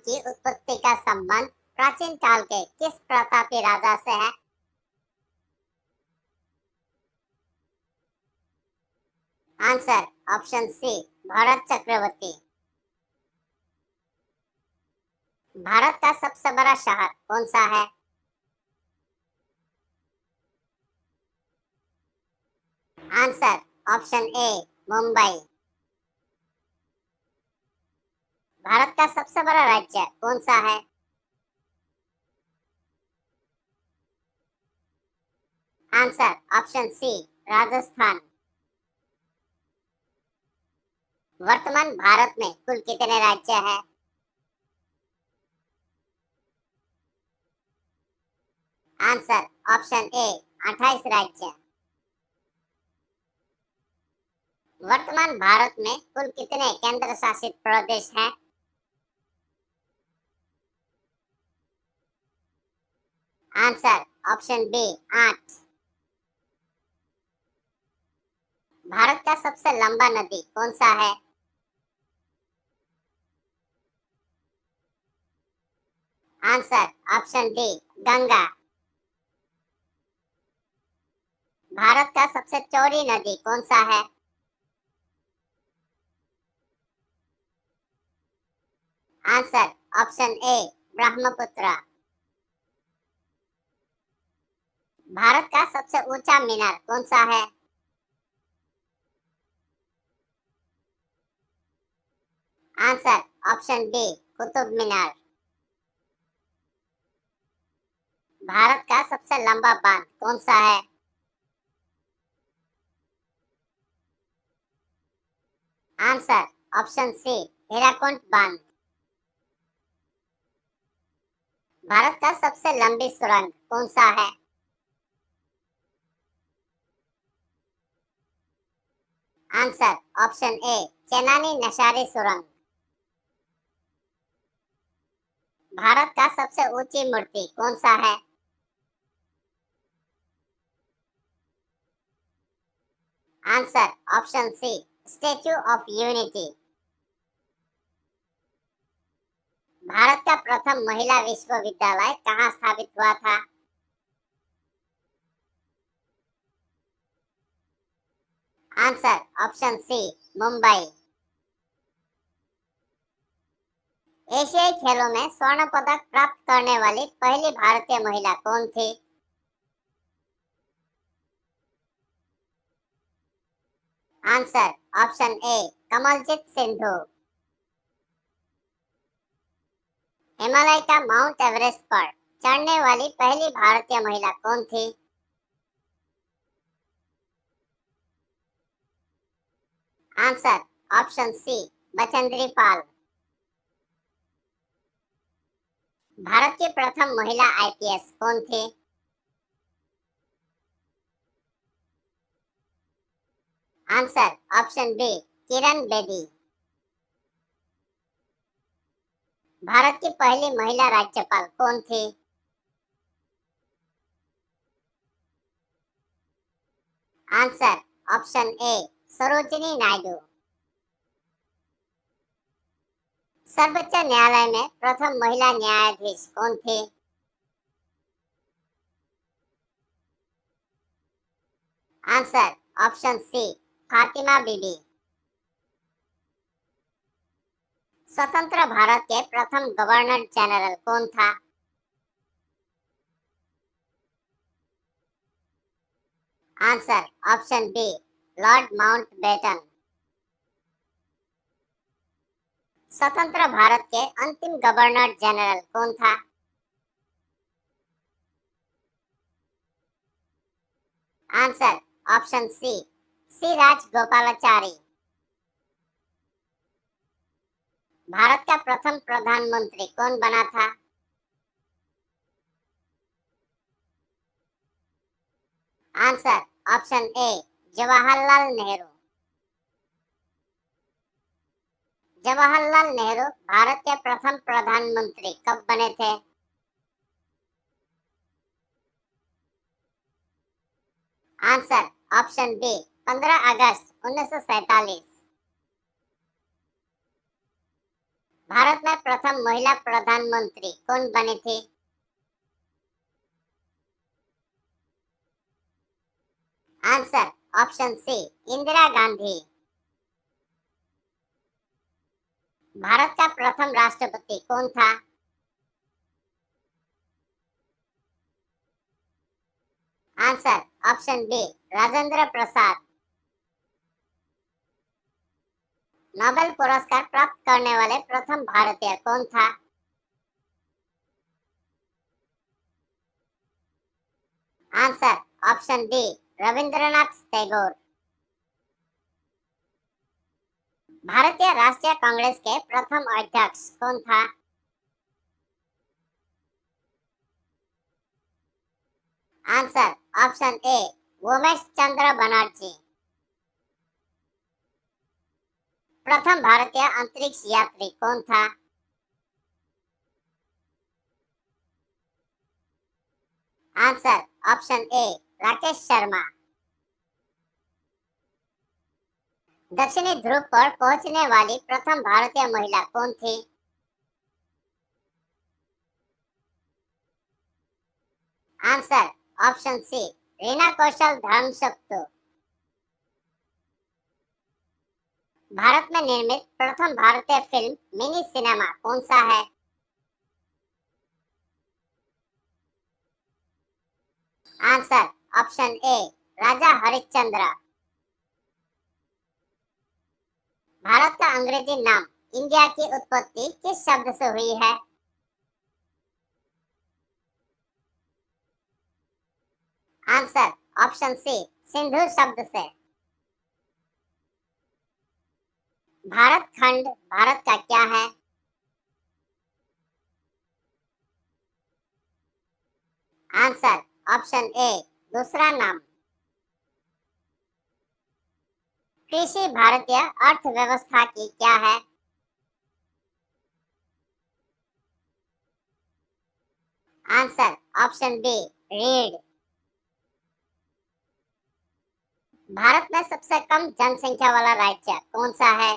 की उत्पत्ति का संबंध प्राचीन काल के किस प्रतापी राजा से है? Answer option C, Bharat Chakravarti. Bharat का सबसे बड़ा शहर कौन सा है? Answer option A, Mumbai. Bharat का सबसे बड़ा राज्य कौन सा है? Answer option C, Rajasthan. वर्तमान भारत में कुल कितने राज्य हैं? आंसर ऑप्शन ए, 28 राज्य। वर्तमान भारत में कुल कितने केंद्र शासित प्रदेश हैं? Answer option B, 8। भारत का सबसे लंबा नदी कौन सा है? Answer option D, Ganga. Bharat का सबसे चौड़ी नदी कौन सा है? आंसर ऑप्शन ए, ब्रह्मपुत्र। भारत का सबसे ऊंचा मीनार कौन सा है? Answer option B, Qutub Minar. Bharat का सबसे लंबा बांध कौन सा है? आंसर ऑप्शन सी, हीराकुंड बांध। भारत का सबसे लंबी सुरंग कौन सा है? Answer option A, Chenani Nashri सुरंग। भारत का सबसे ऊंची मूर्ति कौन सा है? Answer option C, statue of unity. Bharat का प्रथम महिला विश्वविद्यालय कहाँ स्थापित हुआ था? Answer option C, Mumbai. एशियाई खेलों में स्वर्ण पदक प्राप्त करने वाली पहली भारतीय महिला कौन थी? Answer option A, Kamaljeet Sandhu. Himalaya का माउंट एवरेस्ट पर चढ़ने वाली पहली भारतीय महिला कौन थी? Answer option C, Bachendri Pal. Bharat की प्रथम महिला आईपीएस कौन थी? Answer option B, Kiran Bedi. Bharat की पहली महिला राज्यपाल कौन थी? Answer option A, Sarojini Naidu. सर्वोच्च न्यायालय में प्रथम महिला न्यायाधीश कौन थी? Answer option C, Fatima Bibi. स्वतंत्र भारत के प्रथम गवर्नर जनरल कौन था? Answer option B, lord Mountbatten. स्वतंत्र भारत के अंतिम गवर्नर जनरल कौन था? आंसर ऑप्शन सी, सी राजगोपालाचारी। भारत का प्रथम प्रधानमंत्री कौन बना था? Answer option A, Jawaharlal Nehru. Jawaharlal Nehru Bharat के प्रथम प्रधानमंत्री कब बने थे? आंसर ऑप्शन बी, 15 अगस्त 1947। भारत में प्रथम महिला प्रधानमंत्री कौन बनी थी? Answer option C, Indira Gandhi. Bharat का प्रथम राष्ट्रपति कौन था? Answer option B, Rajendra Prasad. Nobel पुरस्कार प्राप्त करने वाले प्रथम भारतीय कौन था? Answer option D, Rabindranath Tagore. भारतीय राष्ट्रीय कांग्रेस के प्रथम अध्यक्ष कौन था? आंसर ऑप्शन ए, उमेश चंद्र बनर्जी। प्रथम भारतीय अंतरिक्ष यात्री कौन था? आंसर ऑप्शन ए, राकेश शर्मा। दक्षिणी ध्रुव पर पहुंचने वाली प्रथम भारतीय महिला कौन थी? आंसर ऑप्शन सी, रीना कौशल धर्मशक्तु। भारत में निर्मित प्रथम भारतीय फिल्म मिनी सिनेमा कौन सा है? आंसर ऑप्शन ए, राजा हरिश्चंद्र। भारत का अंग्रेजी नाम इंडिया की उत्पत्ति किस शब्द से हुई है? आंसर ऑप्शन सी, सिंधु शब्द से। भारत खंड भारत का क्या है? आंसर ऑप्शन ए, दूसरा नाम। कृषि भारतीय अर्थव्यवस्था की क्या है? आंसर ऑप्शन बी, रीढ़। भारत में सबसे कम जनसंख्या वाला राज्य कौन सा है?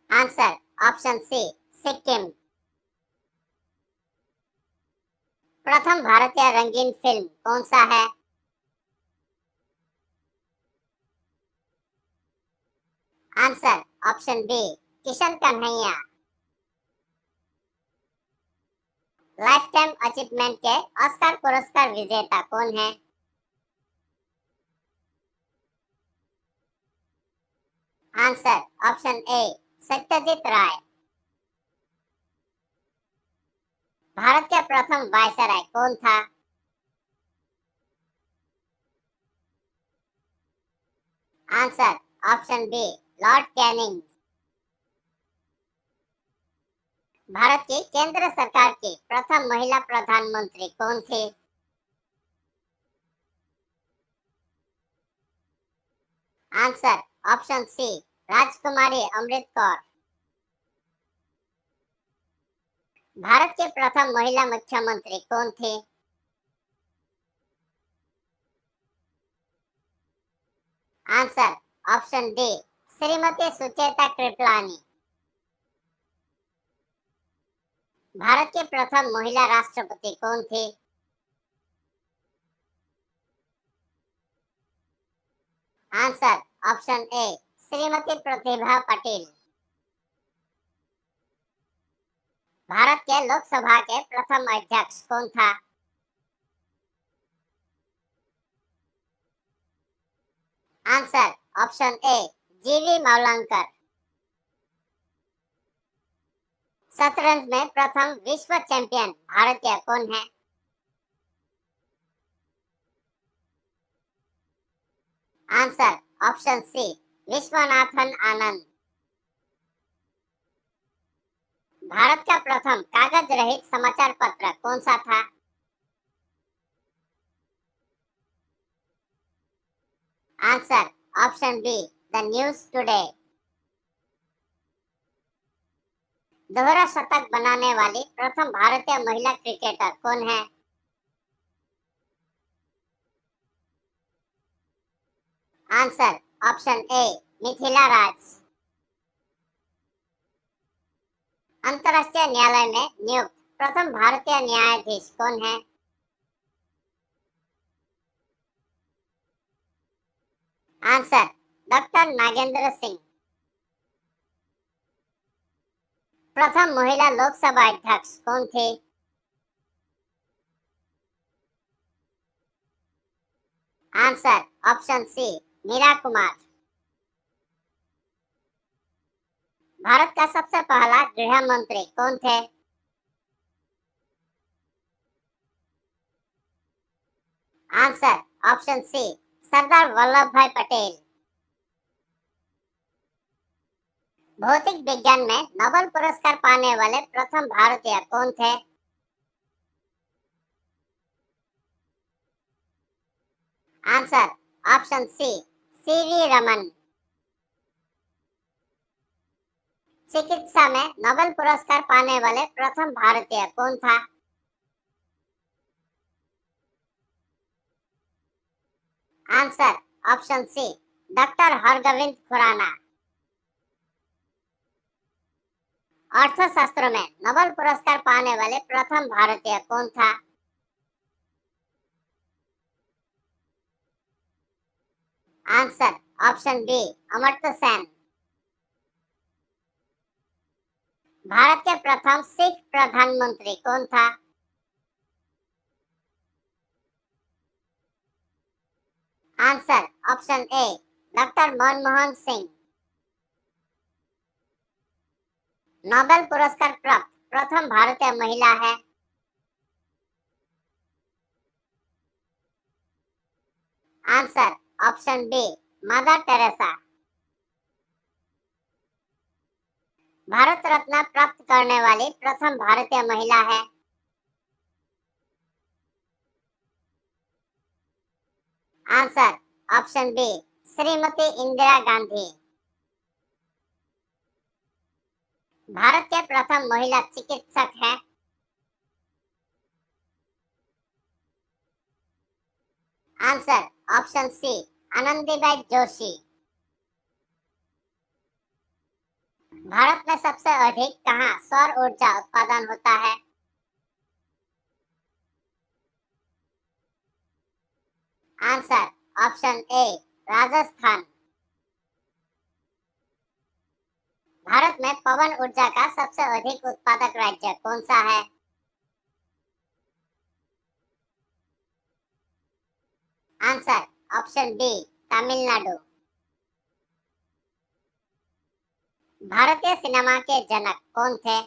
Answer option C, Sikkim. प्रथम भारतीय रंगीन फिल्म कौन सा है? Answer option B, Kishan Kanhaiya. Lifetime achievement के ऑस्कर पुरस्कार विजेता कौन है? Answer option A, Satyajit Ray. Bharat के प्रथम वायसराय कौन था? Answer option B, lord Canning. Bharat की केंद्र सरकार की प्रथम महिला प्रधानमंत्री कौन थी? आंसर ऑप्शन सी, राजकुमारी अमृत कौर। भारत की प्रथम महिला मुख्यमंत्री कौन थी? Answer option D, Shrimati Sucheta Kripalani. Bharat की प्रथम महिला राष्ट्रपति कौन थी? आंसर ऑप्शन ए, श्रीमती प्रतिभा पाटिल। भारत के लोकसभा के प्रथम अध्यक्ष कौन था? आंसर ऑप्शन ए, जीवी मावलंकर। शतरंज में प्रथम विश्व चैंपियन भारतीय कौन है? Answer option C, Viswanathan Anand. Bharat का प्रथम कागज रहित समाचार पत्र कौन सा था? Answer option B, the news today. दोहरा शतक बनाने वाली प्रथम भारतीय महिला क्रिकेटर कौन है? Answer option A, Mithali Raj. अंतर्राष्ट्रीय न्यायालय में नियुक्त प्रथम भारतीय न्यायाधीश कौन है? Answer doctor Nagendra Singh. प्रथम महिला लोकसभा अध्यक्ष कौन थे? Answer option C Meera Kumar. Bharat का सबसे पहला गृह मंत्री कौन थे? Answer option C Sardar Vallabhbhai Patel. भौतिक विज्ञान में नोबेल पुरस्कार पाने वाले प्रथम भारतीय कौन थे? Answer option C CV Raman. चिकित्सा में नोबेल पुरस्कार पाने वाले प्रथम भारतीय कौन था? Answer option C doctor Hargobind Khorana. अर्थशास्त्र में नोबेल पुरस्कार पाने वाले प्रथम भारतीय कौन था? Answer option B Amartya Sen. Bharat के प्रथम सिख प्रधानमंत्री कौन था? Answer option A doctor Manmohan Singh. Nobel पुरस्कार प्राप्त प्रथम भारतीय महिला है? Answer option B Mother Teresa. Bharat Ratna प्राप्त करने वाली प्रथम भारतीय महिला है? Answer option B Shrimati Indira Gandhi. Bharat के प्रथम महिला चिकित्सक है? Answer option C Anandibai Joshi. Bharat में सबसे अधिक कहाँ सौर ऊर्जा उत्पादन होता है? आंसर ऑप्शन ए राजस्थान। भारत में पवन ऊर्जा का सबसे अधिक उत्पादक राज्य कौन सा है? Answer option B Tamil Nadu. भारतीय सिनेमा के जनक कौन थे?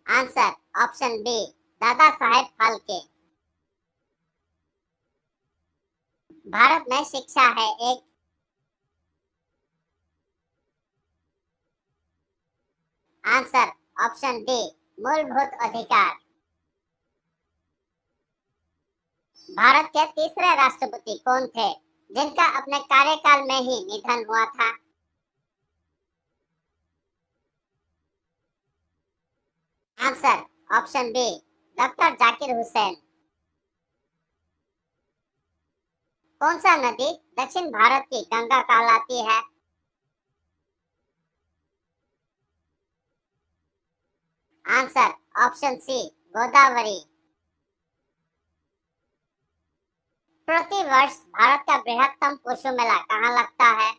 Answer option B Dada Saheb Phalke. Bharat में शिक्षा है एक? आंसर ऑप्शन डी मूलभूत अधिकार। भारत के तीसरे राष्ट्रपति कौन थे जिनका अपने कार्यकाल में ही निधन हुआ था? Answer option B doctor Zakir Hussain. कौन सा नदी दक्षिण भारत की गंगा कहलाती है? Answer option C Godavari. प्रति वर्ष भारत का बृहत्तम पशु मेला कहाँ लगता है?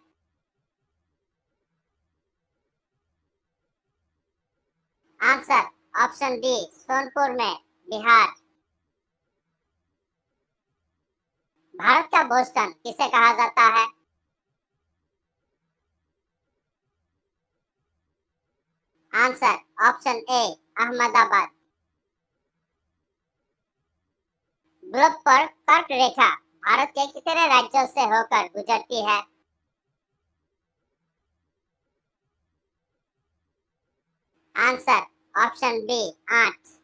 आंसर ऑप्शन डी सोनपुर में, बिहार। भारत का बोस्टन किसे कहा जाता है? आंसर ऑप्शन ए अहमदाबाद। ग्लोब पर कर्क रेखा भारत के कितने राज्यों से होकर गुजरती है? Answer option B 8।